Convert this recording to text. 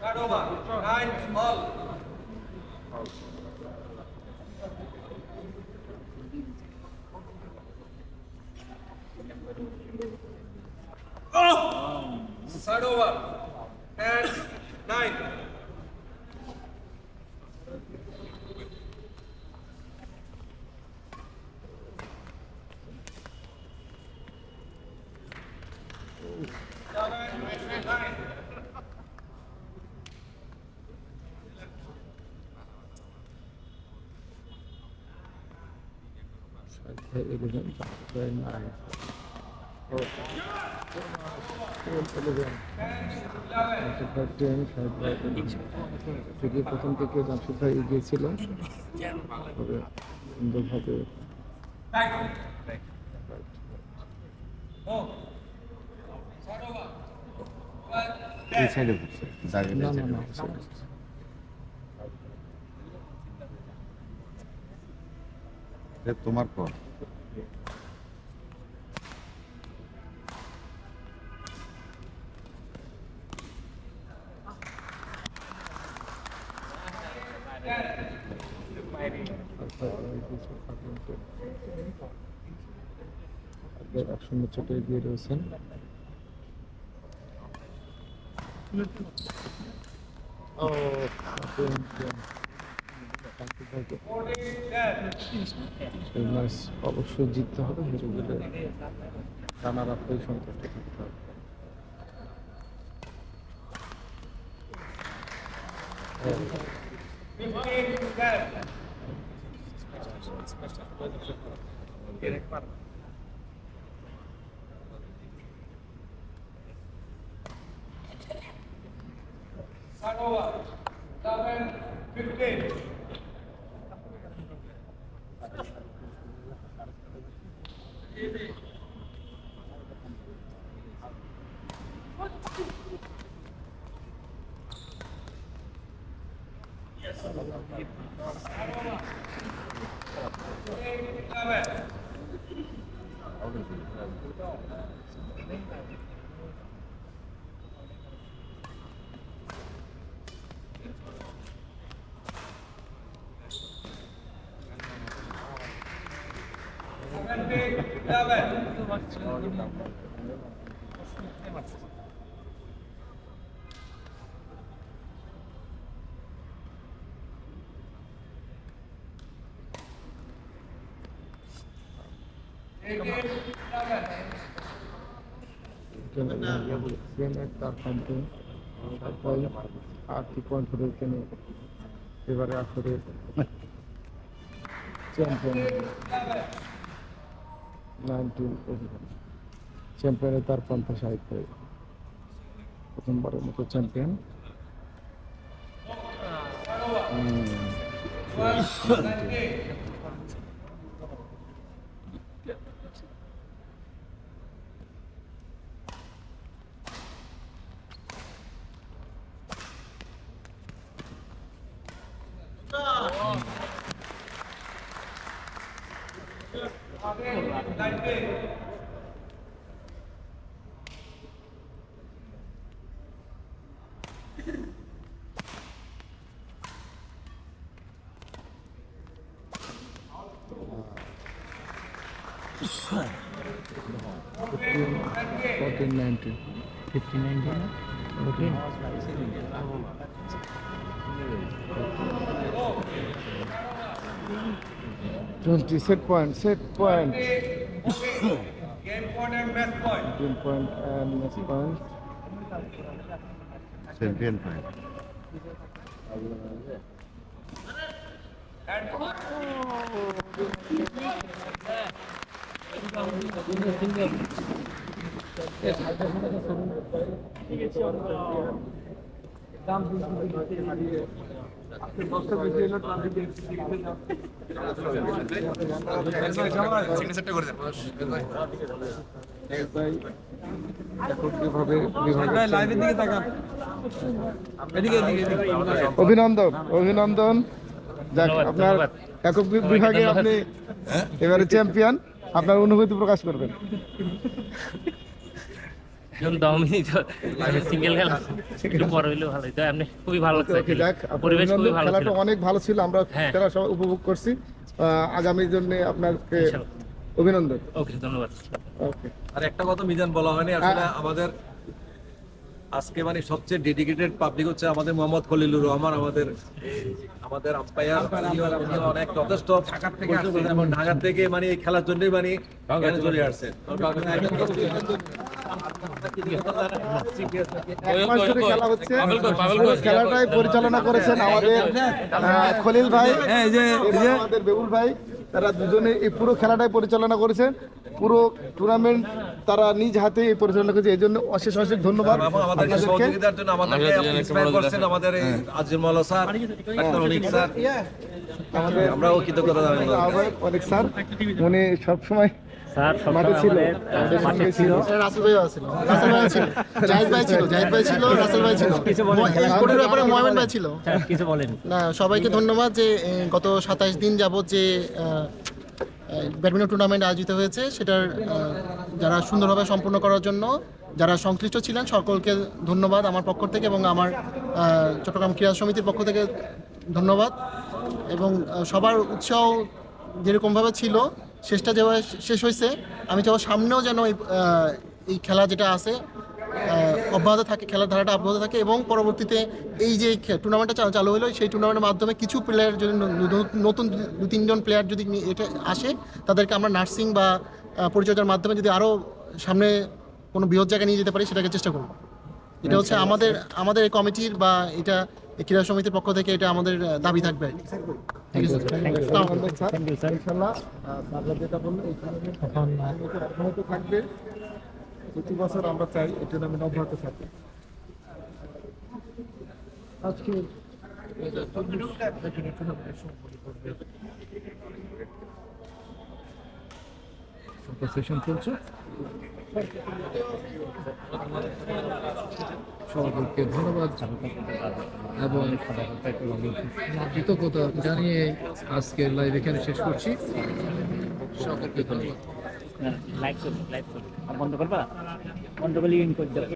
Start over. 9 all. Oh! Start over. 10, 9. প্রথম থেকে জামশেদ ভাই এগিয়েছিল, তবে সুন্দরভাবে এই সাইডে ঘুরছে না না না তোমার পর এক শূন্য ছোটে এগিয়ে রয়েছেন। অবশ্যই জিততে হবে, হেরে গেলে রানার আপ হয়ে সন্তুষ্ট থাকতে হবে। Start over. 11, 15. তার কমতে আর্থিক পয়েন্ট ধরে এখানে এবারে আসলে চ্যাম্পিয়ন 19 চ্যাম্পিয়নে তার পন্থা সাহিত্য প্রথমবারের মতো champion. Set point. Game point and match point. Game point and match point. Champion point অভিনন্দন অভিনন্দন, যাক আপনার একক বিভাগে আপনি এবারে চ্যাম্পিয়ন, আপনার অনুভূতি প্রকাশ করবেন। এখন দমই তো সিঙ্গেল খেলা একটু পরে হইলেও ভালো হতো। এমনি খুবই ভালো লাগছে, ওকে, যাক, পরিবেশ খুবই অভিনন্দন। ভালো ছিল। খেলাটা অনেক ভালো ছিল, আমরা হ্যাঁ। খেলা সবাই উপভোগ করছি। আগামীর জন্য আপনাকে ইনশাআল্লাহ। অভিনন্দন। ওকে, ধন্যবাদ। ওকে, আর একটা কথা মিজান বলা হয়নি আসলে আমাদের আজকে মানে সবচেয়ে ডেডিকেটেড পাবলিক হচ্ছে আমাদের মোহাম্মদ খলিলুর রহমান, আমাদের আম্পায়ার। উনিও অনেক যথেষ্ট এবং ঢাকা থেকে মানে এই খেলার জন্যই মানে এখানে চলে আসছেন। এক মাস ধরে খেলা হচ্ছে, পুরো খেলাটাই পরিচালনা করেছেন আমাদের খলিল ভাই এবং আমাদের বেউল ভাই। তারা দুজনে এই পুরো খেলাটাই পরিচালনা করেছেন, পুরো টুর্নামেন্ট তারা নিজ হাতে এই পরিচালনা করেছে। এই জন্য অশেষ অশেষ ধন্যবাদ এবং আমাদেরকে আপনাদেরকে। সহযোগিতার জন্য আমাদেরকে ইন্সপায়ার করছেন আমাদের এই আজিম মাওলা স্যার, ডাক্তার অনিক স্যার, আমাদের আমরাও কৃতজ্ঞতা জানাই। আহ্বায়ক অনেক স্যার, উনি সবসময় স্যার মাঠে ছিল, আমাদের পাশে ছিল। রাসেল ভাইও ছিল, রাসেল ভাই ছিল, জাহিদ ভাই ছিল, রাসেল ভাই ছিল, এই স্পোর্টের ব্যাপারে মোহাম্মদ ভাই ছিল। স্যার কিছু বলেন। না, সবাইকে ধন্যবাদ যে গত 27 দিন যাবত যে ব্যাডমিন্টন টুর্নামেন্ট আয়োজিত হয়েছে সেটার যারা সুন্দরভাবে সম্পূর্ণ করার জন্য যারা সংশ্লিষ্ট ছিলেন সকলকে ধন্যবাদ আমার পক্ষ থেকে এবং আমার চট্টগ্রাম ক্রীড়া সমিতির পক্ষ থেকে ধন্যবাদ। এবং সবার উৎসাহ যেরকমভাবে ছিল শেষটা যেভাবে শেষ হয়েছে, আমি চাই সামনেও যেন এই খেলা যেটা আছে অব্যাহত থাকে, খেলার ধারাটা অব্যাহত থাকে এবং পরবর্তীতে এই যে টুর্নামেন্টটা চালু হলো সেই টুর্নামেন্টের মাধ্যমে কিছু প্লেয়ার যদি নতুন 2-3 জন প্লেয়ার যদি এটা আসে তাদেরকে আমরা নার্সিং বা পরিচর্যার মাধ্যমে যদি আরও সামনে কোনো বৃহৎ জায়গায় নিয়ে যেতে পারি সেটাকে চেষ্টা করব। এটা হচ্ছে আমাদের এই কমিটির বা এটা এই ক্রীড়া সমিতির পক্ষ থেকে এটা আমাদের দাবি থাকবে। ঠিক আছে, ধন্যবাদ স্যার। ইনশাআল্লাহ স্যাররা যেটা বললো এই টুর্নামেন্ট অব্যাহত থাকবে, প্রতি বছর আমরা চাই এই টুর্নামেন্ট অব্যাহত থাকবে। আজকে সেশন চলছে, সকলকে ধন্যবাদ এবং কৃতজ্ঞতা জানিয়ে আজকের লাইভ এখানে শেষ করছি। সকলকে ধন্যবাদ। লাইভ বন্ধ করবা, বন্ধ করলে ইন করে দাও।